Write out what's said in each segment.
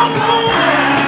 Come on!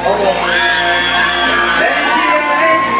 Let me see your face.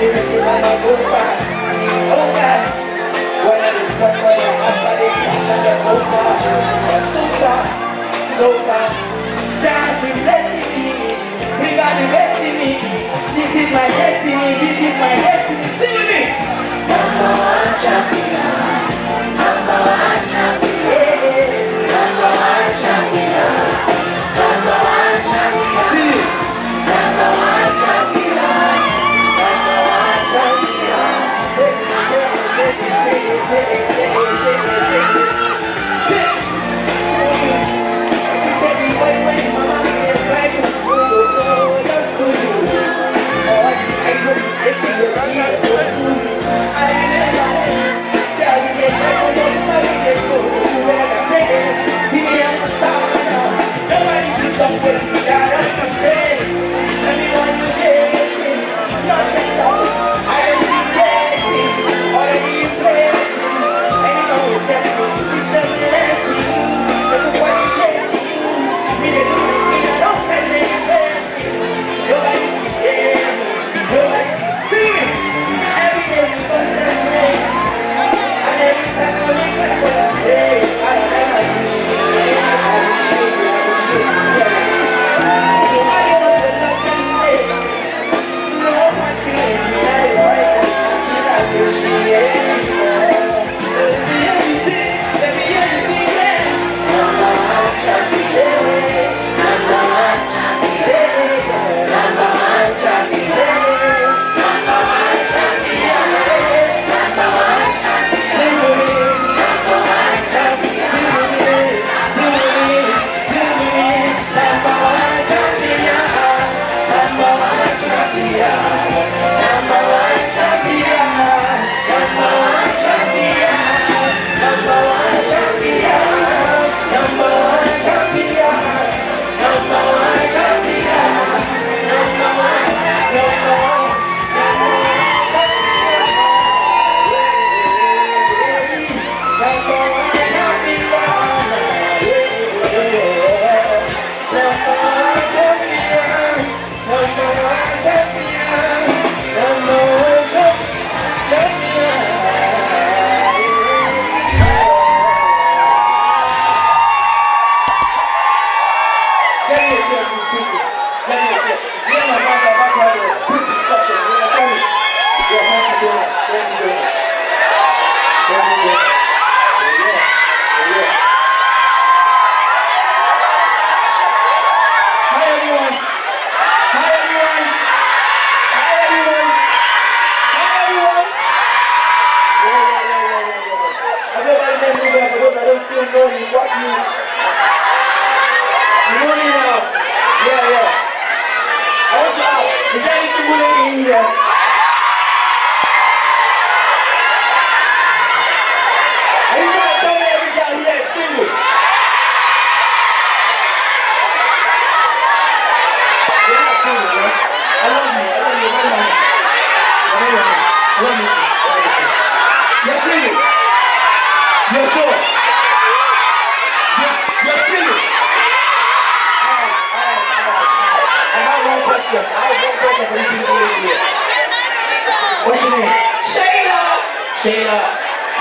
everything I go far. Oh God, when I discover your outside the passion, you're so far, so far. Just be blessing me, we got the rest in me. This is my destiny, this is my destiny. Sing with me. Number one champion, number one champion, number one champion, number one champion. See, number one champion, number one champion. Say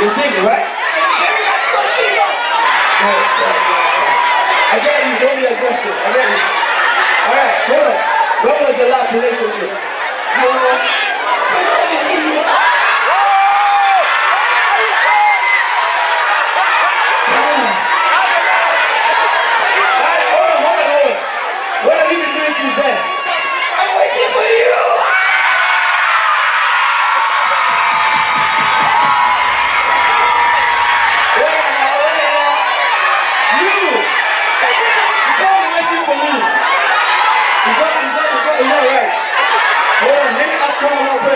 You're singing, right? I get you, don't be aggressive. I get you. Alright, hold on. When was your last relationship? What have you been doing since then? I'm waiting for you!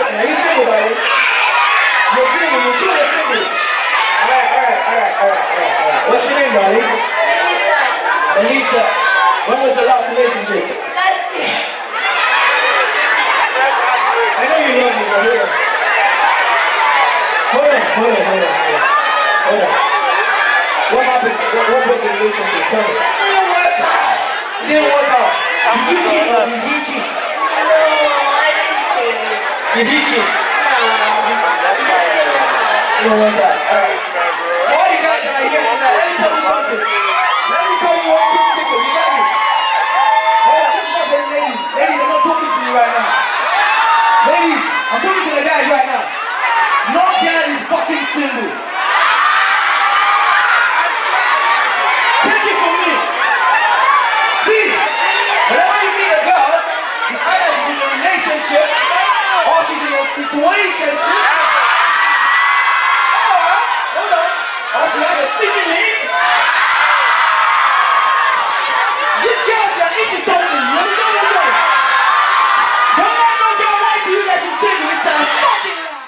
Are you single, buddy? You're single, you're sure you're single. Alright. What's your name, buddy? Elisa. When was your last relationship? Last year. I know you love me, but hold on. What happened? What broke the relationship? Tell me. It didn't work out. Did you cheat? No, I didn't cheat. You You hit it. That's tired. You don't want that. Alright. All you guys that are here tonight, let me tell you something. Let me tell you one quick secret. You got me? Hold on, this is not for the ladies. Ladies, I'm not talking to you right now. Ladies, I'm talking to the guys right now. No girl is fucking single. Take it from me. See, whenever you meet a girl, it's either she's in a relationship or she's in a situationship. Hold on. Or she has a sticky link. These girls are into something. You understand what I'm saying? Don't let no girl lie to you that she's single. It's a fucking lie.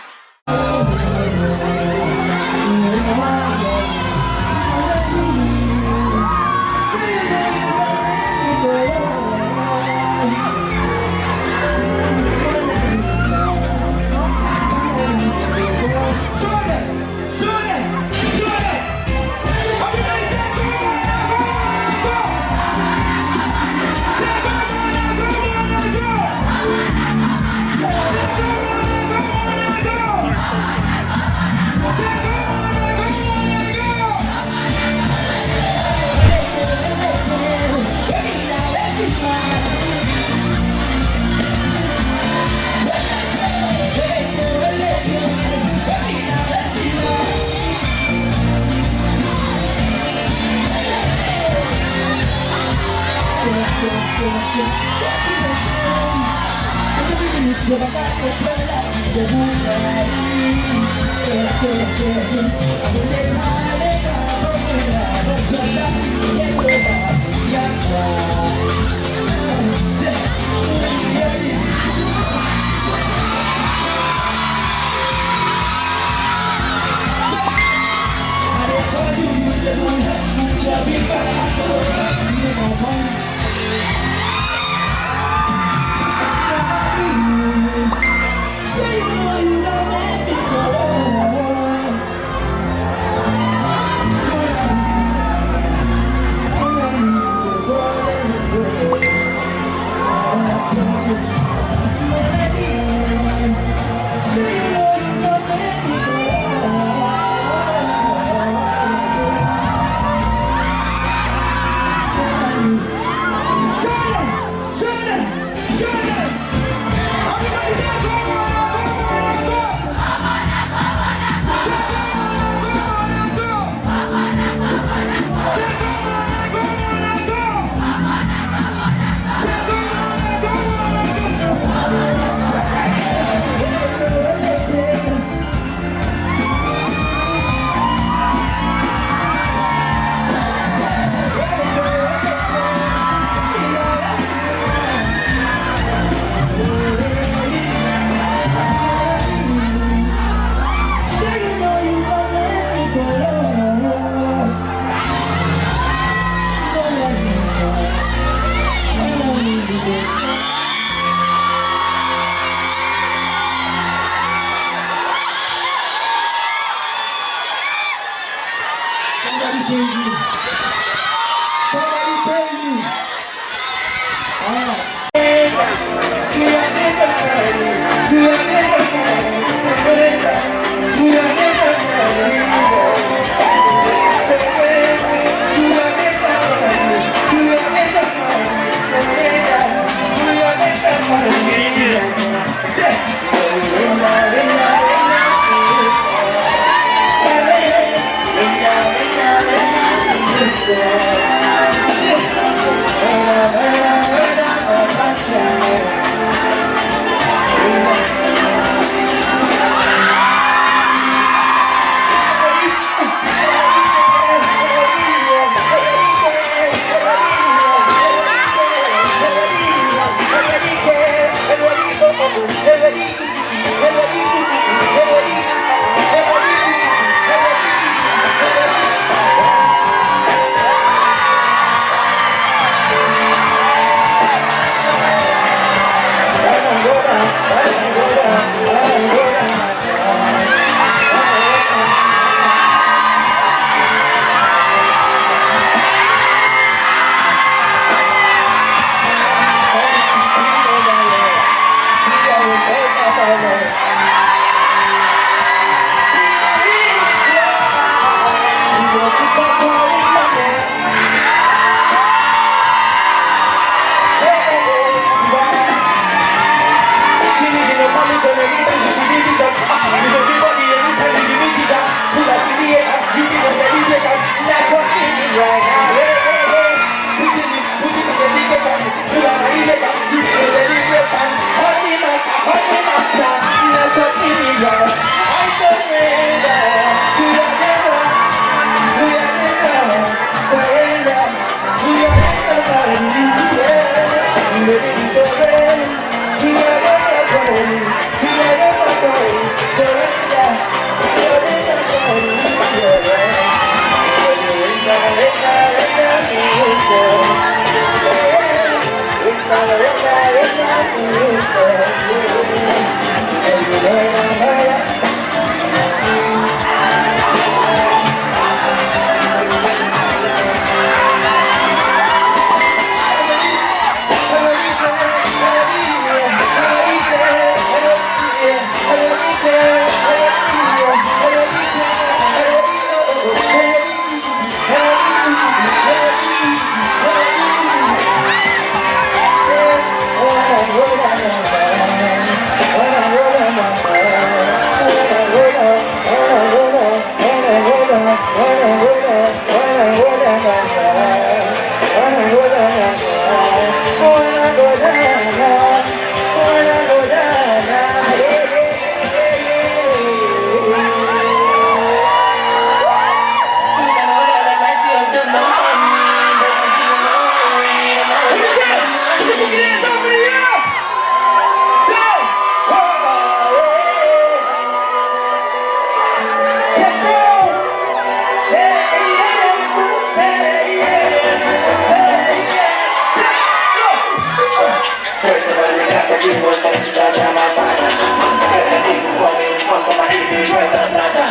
give all thanks to Jah, Jah, my father. Must forget the day before me, in front of my enemies, right on tata.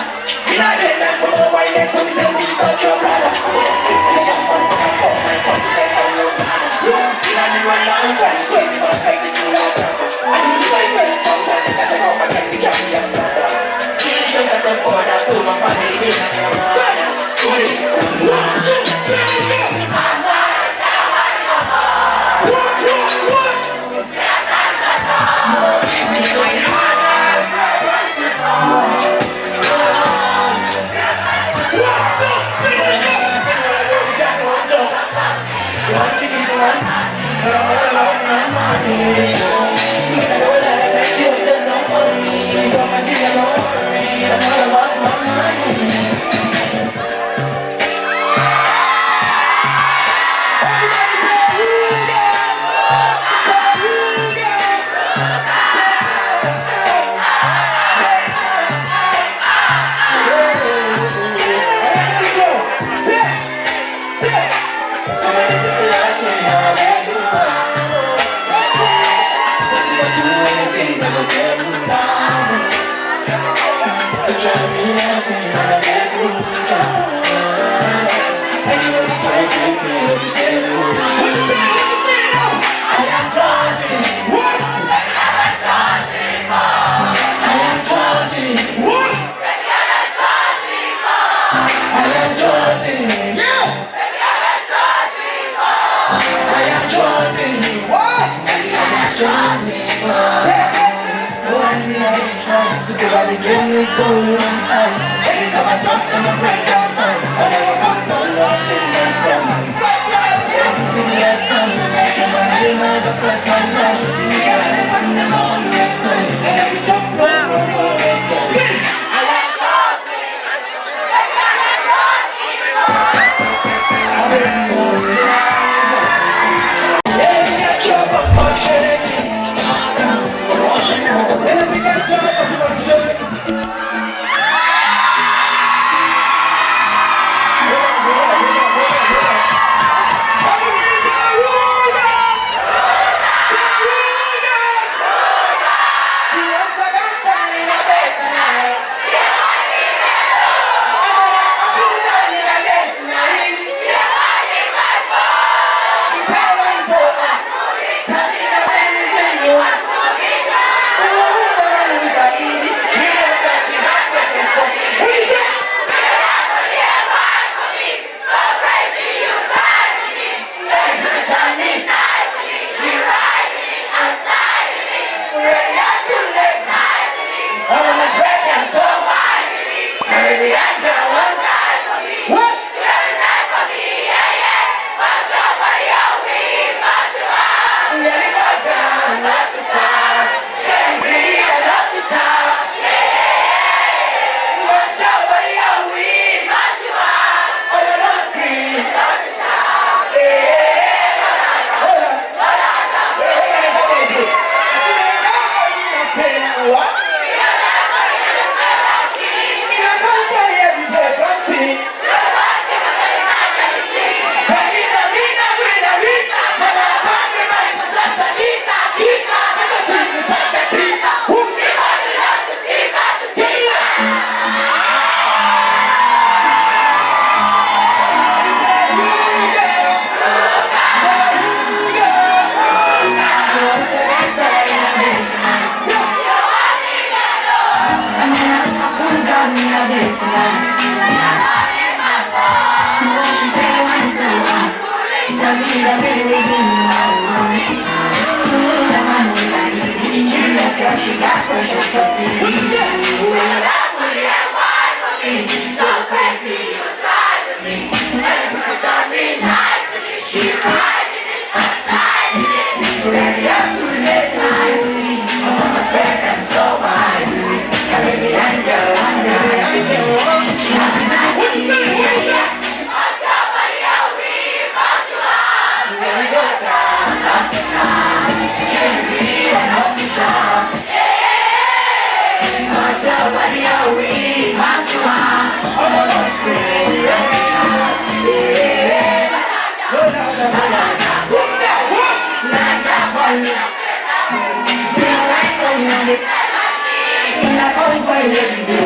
Me not get that for no violence, so we say peace out your brother. Take the young man, I put my front to test on your father. Me not do a long time, so you must make this new your brother. I do the right thing sometimes, you gotta go back and be can't be a father. Really just at us border, so my family did not have a father. Who is it from the Lord?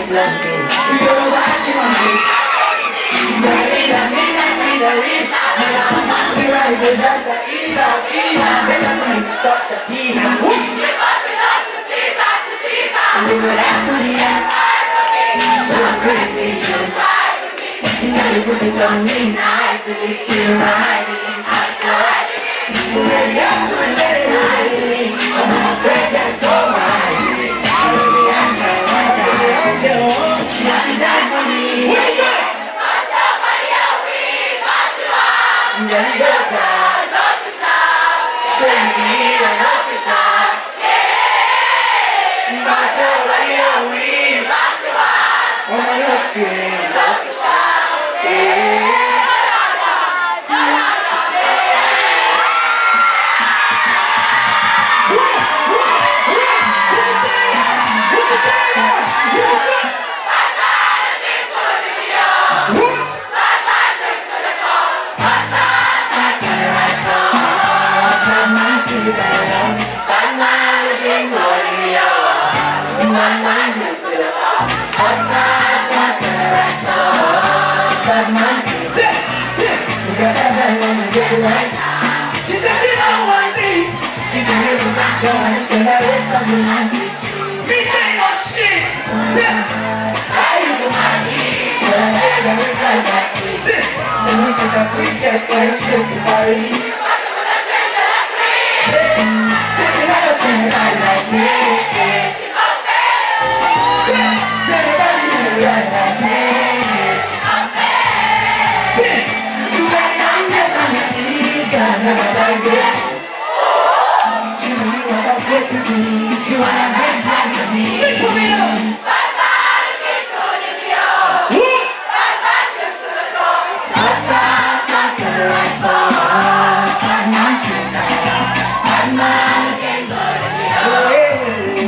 plenty. We go to watch him on me. Burning the midnight with the reef. And I'm not to be rising, that's the ease out. Then I'm gonna stop the tease. Give up enough to Caesar, to Caesar. Look at that booty, so crazy. Now you put it on me nice, and you feel riding, ready up to the next night, I'm gonna spread that so wide. Baby, I can't run down. She has to die for me. Somebody else, we must survive. You gotta go down, not to stop. Show me a not to stop. Yeah. Somebody else, we must survive. I'm gonna scream, not to stop. Yeah. She said she don't want me. She said maybe not going to spend the rest of my life with you. Me say no shit. I do my knees, but I hear that we fly back quick. Then we take a quick jet flight straight to Paris. Say she never seen a guy like me. Say nobody in the right like me. Never like this. She really wanna flex with me. She wanna get back with me. Put me up. Bad man, get good in the yard. Bad man, took to the floor. Stars, not to the right spot. Bad man, skin down. Bad man, get good in the yard.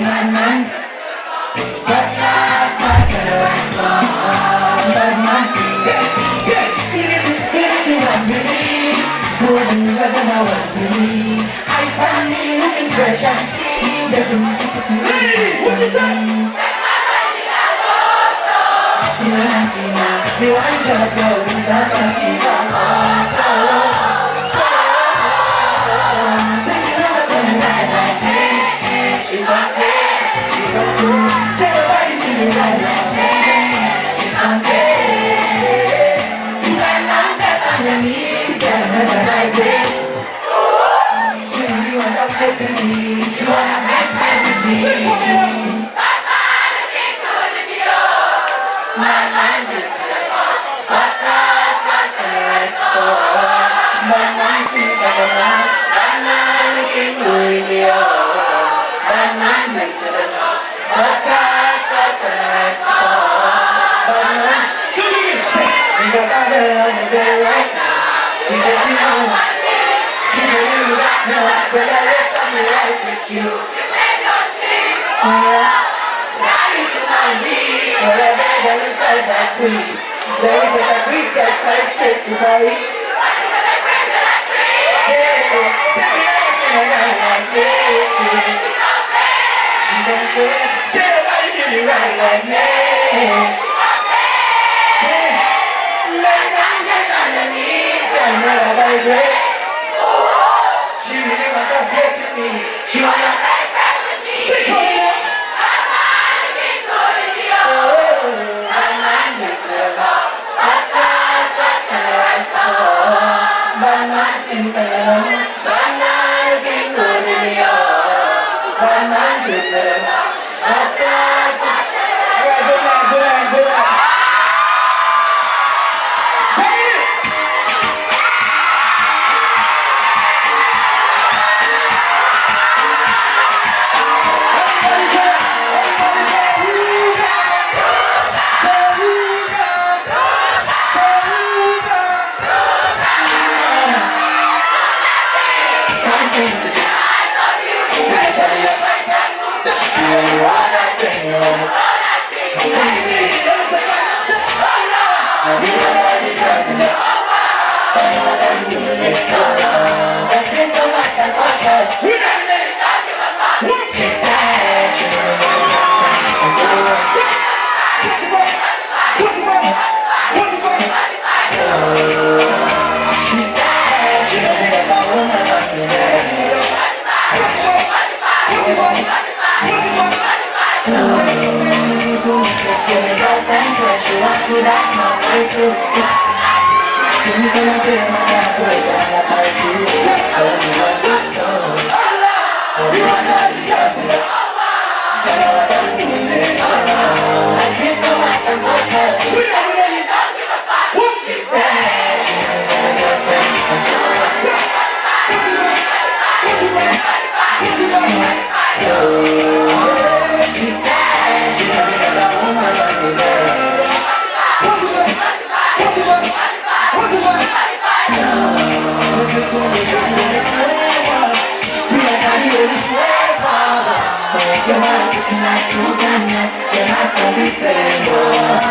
Bad man, stars, not to the right spot. Bad man, skin down. Get it, I'm really. Because I'm not what you need. I find me looking fresh and clean. Definitely put me ladies, what you say? You know nothing now. Me one job, girl, is a sativa. Say she never saw me right like me. She gon' pay, she gon' prove. Say nobody see me right like me. She gon' pay. You might not get on your knees, girl, never like this. She really wanna flex with me. She wanna get back with me. Bad man, looking good in the yard. Bad man, good for the box. Spot flash, bad for the rest spot. Bad man, see for the man. Bad man, looking good in the yard. Bad man, good for the box. Spot flash, bad for the rest spot. Bad man, see me. We got that girl on the bed right now. She said she don't want me. She said you got no, I spend the rest of my life with you. You say no shit. Now you to my knees. So I better we fight that queen. Then we take a quick jet flight straight to Paris. Say she never seen a guy like me. She don't pay. Say nobody do me right like me. Say, lay down, get on your knees. Girl, never vibrate. She really wanna flex with me. She wanna act back with me. Say, come here. Bad man, looking good in the yard. Bad man, good to the box. Spot stars, bad for the right spot. Bad man, skin down. Bad man, looking good in the yard. Bad man, good to the box. Spot stars, bad for the right spot. Alright, good night, good night, good night. girlfriend said she wants me back my way too. So you can say my God, way down that way too. I only want you so. You are not the answer. I know what's happening this summer. I feel so I can focus. We are ready. What she said, she only got a girlfriend. That's all. She said she only got a woman on the bed. Listen to me, cause we are not the only way. Your mind looking like two planets. You're not from the same world.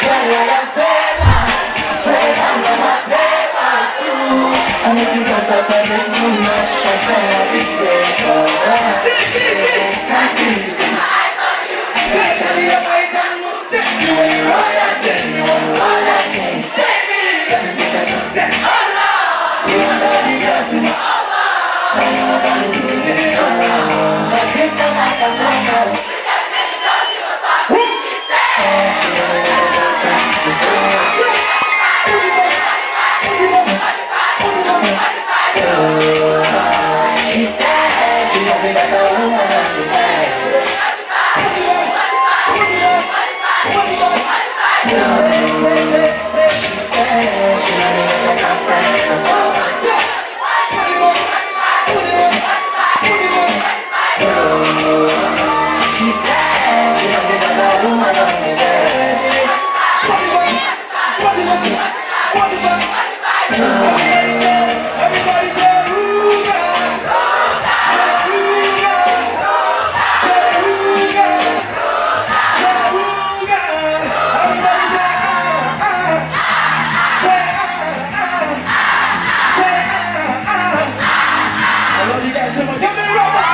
Girl, I am famous. Swear I'm not my favorite too. And if you don't stop having too much, I say it's break up. Can't seem to get my eyes on you. Especially if I can move. You ain't roll that thing. You wanna roll that thing. Baby, let me take a look. Say, oh no. You want all the girls in the when you want to do this so wrong. But since the night I'm focused, we definitely don't give a fuck what she said. She only got a girlfriend. This so much. She said she only got a woman on the bed. She said she only got a girlfriend. That's all. She said she only got a woman on the bed. Everybody say Ruga. I love you guys so much. Give me a round.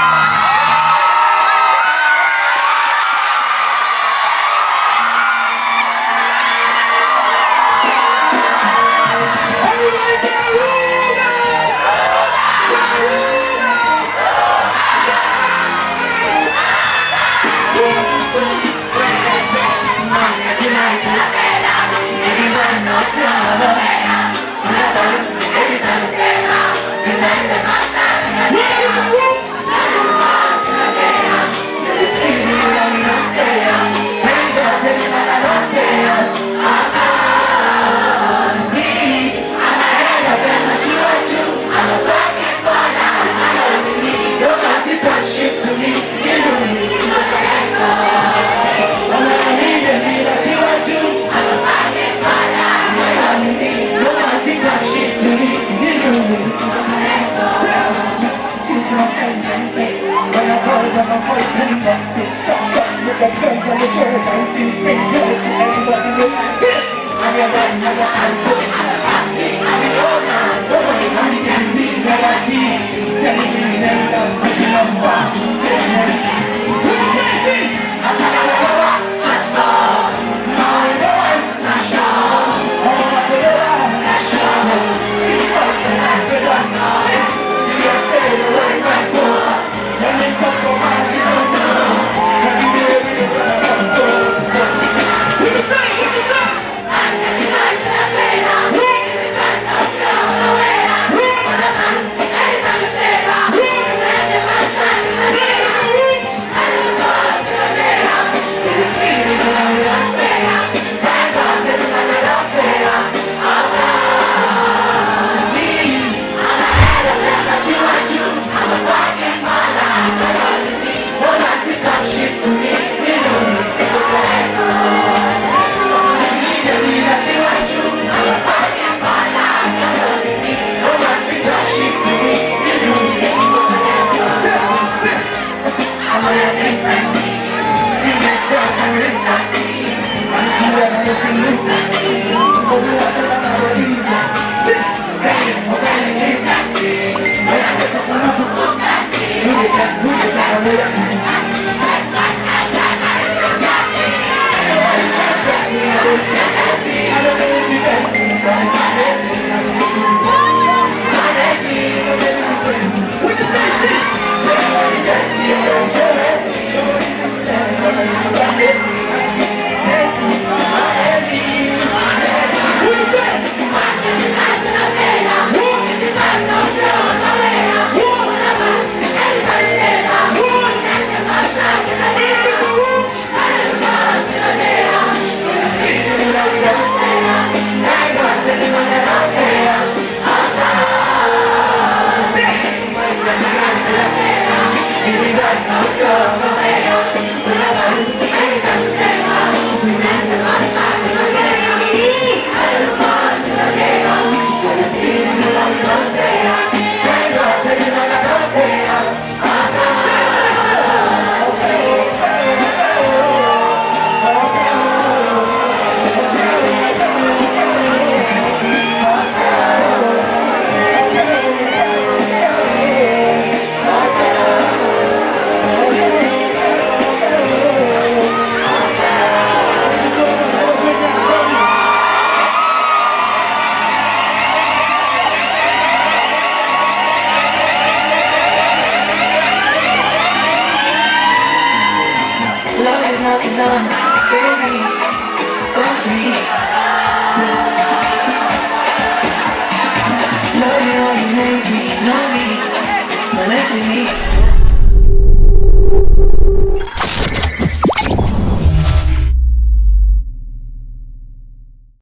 enough, baby.